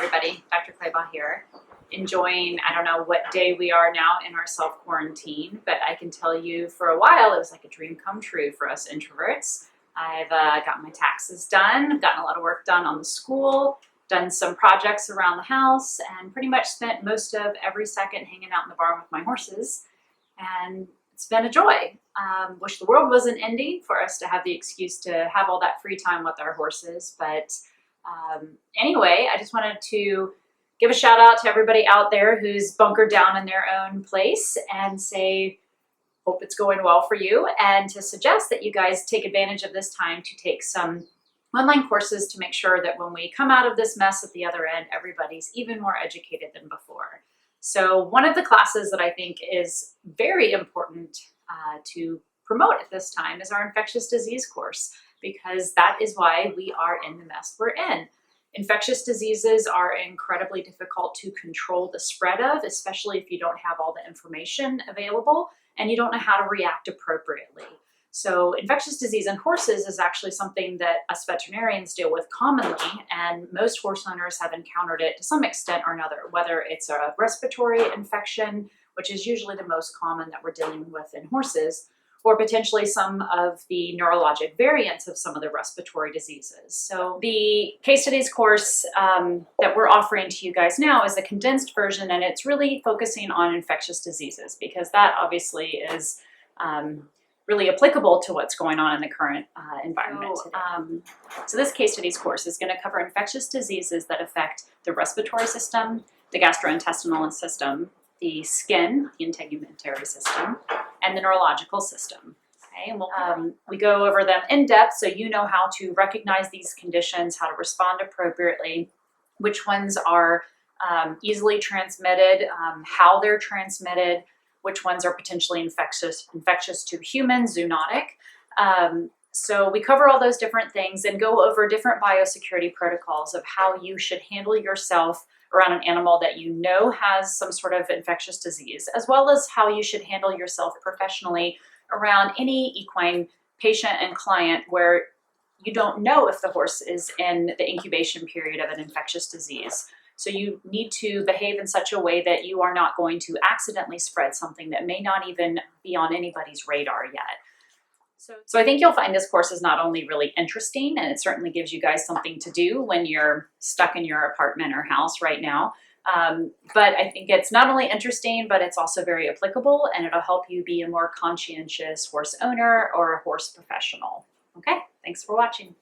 everybody, Dr. Claybaugh here. Enjoying, I don't know what day we are now in our self-quarantine, but I can tell you for a while it was like a dream come true for us introverts. I've got my taxes done, gotten a lot of work done on the school, done some projects around the house, and pretty much spent most of every second hanging out in the barn with my horses. And it's been a joy. Wish the world wasn't ending for us to have the excuse to have all that free time with our horses. But anyway, I just wanted to give a shout out to everybody out there who's bunkered down in their own place and say, hope it's going well for you, and to suggest that you guys take advantage of this time to take some online courses to make sure that when we come out of this mess at the other end, everybody's even more educated than before. So one of the classes that I think is very important to promote at this time is our infectious disease course, because that is why we are in the mess we're in. Infectious diseases are incredibly difficult to control the spread of, especially if you don't have all the information available and you don't know how to react appropriately. So infectious disease in horses is actually something that us veterinarians deal with commonly, and most horse owners have encountered it to some extent or another, whether it's a respiratory infection, which is usually the most common that we're dealing with in horses, or potentially some of the neurologic variants of some of the respiratory diseases. So the case studies course that we're offering to you guys now is a condensed version, and it's really focusing on infectious diseases because that obviously is really applicable to what's going on in the current environment today. So this case studies course is going to cover infectious diseases that affect the respiratory system, the gastrointestinal system, the skin, the integumentary system, and the neurological system. Okay, and we go over them in depth so you know how to recognize these conditions, how to respond appropriately, which ones are easily transmitted, how they're transmitted, which ones are potentially infectious to humans, zoonotic. So we cover all those different things and go over different biosecurity protocols of how you should handle yourself around an animal that you know has some sort of infectious disease, as well as how you should handle yourself professionally around any equine patient and client where you don't know if the horse is in the incubation period of an infectious disease. So you need to behave in such a way that you are not going to accidentally spread something that may not even be on anybody's radar yet. So I think you'll find this course is not only really interesting, and it certainly gives you guys something to do when you're stuck in your apartment or house right now, but I think it's not only interesting, but it's also very applicable, and it'll help you be a more conscientious horse owner or a horse professional. Okay, thanks for watching.